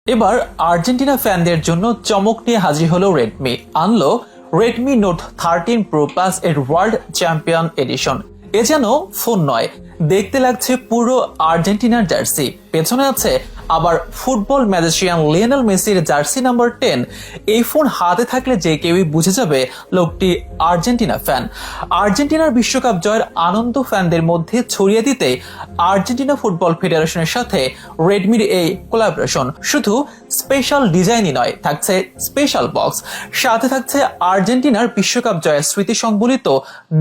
এবার আর্জেন্টিনা ফ্যানদের জন্য চমক নিয়ে হাজির হলো রেডমি। আনলো রেডমি নোট 13 প্রো প্লাস এর ওয়ার্ল্ড চ্যাম্পিয়ন এডিশন। এ যেন ফোন নয়, দেখতে লাগছে পুরো আর্জেন্টিনার জার্সি। পেছনে আছে আবার ফুটবল ম্যাজিশিয়ান লিওনেল মেসির জার্সি নাম্বার 10। এই ফোন হাতে থাকলে যে কেউই বুঝে যাবে লোকটি আর্জেন্টিনা ফ্যান। আর্জেন্টিনার বিশ্বকাপ জয়ের আনন্দ ফ্যানদের মধ্যে ছড়িয়ে দিতে আর্জেন্টিনা ফুটবল ফেডারেশনের সাথে রেডমির এই কোলাবোরেশন। শুধু স্পেশাল ডিজাইনই নয়, থাকছে স্পেশাল বক্স, সাথে থাকছে আর্জেন্টিনার বিশ্বকাপ জয়ের স্মৃতি সংবলিত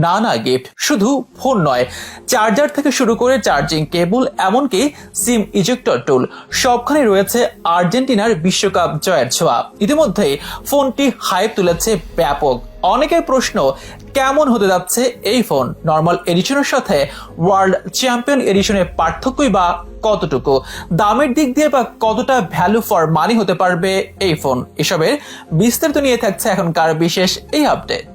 নানা গিফট। শুধু ফোন নয়, চার্জার থেকে শুরু করে চার্জিং কেবল, এমনকি সিম ইজেক্টর টুল, সবখানে রয়েছে আর্জেন্টিনার বিশ্বকাপ জয়ের ছোঁয়া। ইতিমধ্যেই ফোনটি হাইপ তুলেছে ব্যাপক। অনেকের প্রশ্ন, কেমন হতে যাচ্ছে এই ফোন? নর্মাল এডিশনের সাথে ওয়ার্ল্ড চ্যাম্পিয়ন এডিশনের পার্থক্যই বা কতটুকু? দামের দিক দিয়ে বা কতটা ভ্যালু ফর মানি হতে পারবে এই ফোন? এসবের বিস্তারিত নিয়ে থাকছে এখনকার বিশেষ এই আপডেট।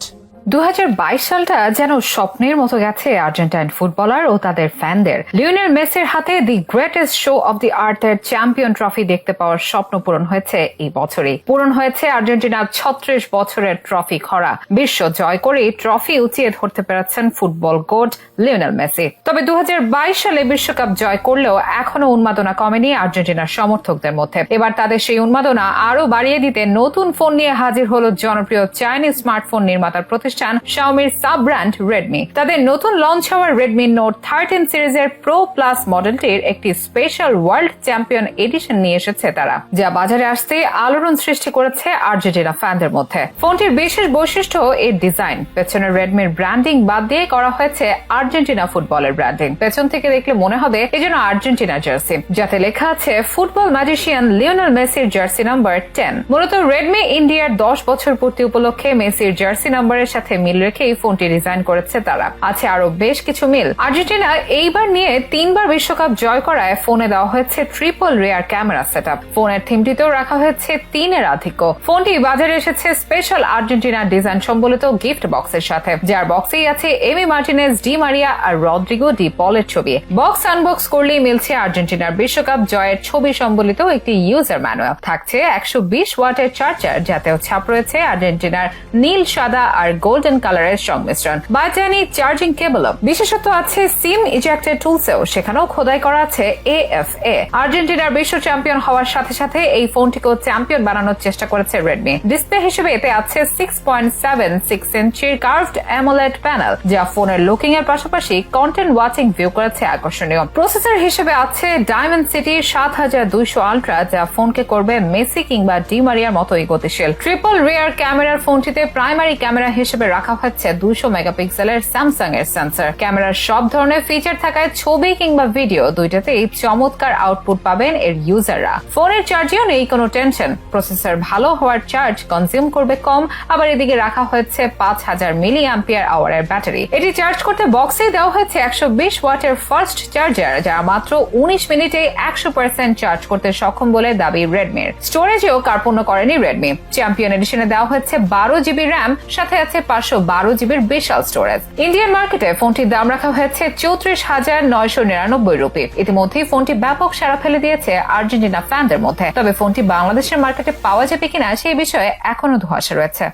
2022 সালটা যেন স্বপ্নের মতো গেছে আর্জেন্টাইন ফুটবলার ও তাদের ফ্যানদের। লিওনেল মেসির হাতে the greatest show of the আর্থের চ্যাম্পিয়ন ট্রফি দেখতে পাওয়ার স্বপ্ন পূরণ হয়েছে এই বছরই। পূরণ হয়েছে আর্জেন্টিনার 36 বছরের ট্রফি খরা। বিশ্ব জয় করে ট্রফি উঁচিয়ে ধরতে পেরেছেন ফুটবল গোট লিওনেল মেসি। তবে 2022 সালে বিশ্বকাপ জয় করলেও এখনো উন্মাদনা কমেনি আর্জেন্টিনার সমর্থকদের মধ্যে। এবার তাদের সেই উন্মাদনা আরো বাড়িয়ে দিতে নতুন ফোন নিয়ে হাজির হলো জনপ্রিয় চাইনিজ স্মার্টফোন নির্মাতার প্রতিষ্ঠান শাওমির সাব ব্র্যান্ড রেডমি। তাদের নতুন লঞ্চ হওয়া রেডমি নোট 13 সিরিজের প্রো প্লাস মডেলটির একটি স্পেশাল ওয়ার্ল্ড চ্যাম্পিয়ন এডিশন নিয়ে এসেছে তারা, যা বাজারে আসতে আলোড়ন সৃষ্টি করেছে আর্জেন্টিনা ফ্যানদের মধ্যে। ফোনটির বিশেষ বৈশিষ্ট্য এর ডিজাইন। পেছনে রেডমির ব্র্যান্ডিং বাদ দিয়ে করা হয়েছে আর্জেন্টিনা ফুটবলের ব্র্যান্ডিং। পেছন থেকে দেখলে মনে হবে এজন্য আর্জেন্টিনা জার্সি, যাতে লেখা আছে ফুটবল ম্যাজিশিয়ান লিওনেল মেসির জার্সি নাম্বার 10। মূলত রেডমি ইন্ডিয়ার 10 বছর পূর্তি উপলক্ষে মেসির জার্সি নাম্বারের সাথে মিল রেখে এই ফোনটি ডিজাইন করেছে তারা। আছে আরো বেশ কিছু মিল। আর্জেন্টিনা এইবার নিয়ে 3 বার বিশ্বকাপ জয় করায় ফোনে দেওয়া হয়েছে ট্রিপল রেয়ার ক্যামেরা সেটআপ। ফোনের থিমটিতেও রাখা হয়েছে 3 এর আধিক্য। ফোনটি বাজারে এসেছে স্পেশাল আর্জেন্টিনা ডিজাইন সম্বলিত গিফট বক্সের সাথে, যার বক্সেই আছে এমি মার্টিনেজ, ডি মারিয়া আর রদ্রিগো ডি পলের ছবি। বক্স আনবক্স করলেই মিলছে আর্জেন্টিনার বিশ্বকাপ জয়ের ছবি সম্বলিত একটি ইউজার ম্যানুয়াল। থাকছে 120 ওয়াটের চার্জার, যাতেও ছাপ রয়েছে আর্জেন্টিনার নীল, সাদা আর গোল্ডেন কালারের সংমিশ্রণ। Bajani charging cable. বিশেষত আছে সিম ইজেক্টর টুলসেও, সেখানেও খোদাই করা আছে AFA। আর্জেন্টিনার বিশ্ব চ্যাম্পিয়ন হওয়ার সাথে সাথে এই ফোনটিকেও চ্যাম্পিয়ন বানানোর চেষ্টা করেছে রেডমি। ডিসপ্লে হিসেবে এতে আছে 6.76 ইঞ্চির কার্ভড অ্যামোলেড প্যানেল, যা ফোনের লুকিং এর পাশাপাশি কন্টেন্ট ওয়াচিং ভিউ করেছে আকর্ষণীয়। প্রসেসর হিসেবে আছে ডায়মন্ড সিটি 7200 আলট্রা, যা ফোনকে করবে মেসি কিংবা ডি মারিয়ার মতোই গতিশীল। ট্রিপল রিয়ার ক্যামেরার ফোনটিতে প্রাইমারি ক্যামেরা হিসেবে রাখা হচ্ছে 200 মেগাপিক্সেলের স্যামসাং এর সেন্সর। ক্যামেরার সব ধরনের ফিচার থাকায় ছবি কিংবা ভিডিও দুইটাতেই চমৎকার আউটপুট পাবেন এর ইউজাররা। ফোনের চার্জেও নেই কোনো টেনশন। প্রসেসর ভালো হওয়ার চার্জ কনজিউম করবে কম। আবার এদিকে রাখা হয়েছে 5000 মিলি অ্যাম্পিয়ার আওয়ারের ব্যাটারি। এটি চার্জ করতে বক্সেই দেওয়া হয়েছে 120 ওয়াটের ফাস্ট চার্জার, যা মাত্র 19 মিনিটে 100% চার্জ করতে সক্ষম বলে দাবি রেডমির। স্টোরেজেও কার্পণ্য করেনি রেডমি। চ্যাম্পিয়ন এডিশনে দেওয়া হয়েছে 12 জিবি র্যাম, সাথে আছে 512 জিবির বিশাল স্টোরেজ। ইন্ডিয়ান মার্কেটে ফোনটির দাম রাখা হয়েছে 34,999 রুপি। ইতিমধ্যেই ফোনটি ব্যাপক সাড়া ফেলে দিয়েছে আর্জেন্টিনা ফ্যানদের মধ্যে। তবে ফোনটি বাংলাদেশের মার্কেটে পাওয়া যাবে কিনা সেই বিষয়ে এখনো ধোঁয়াশা রয়েছে।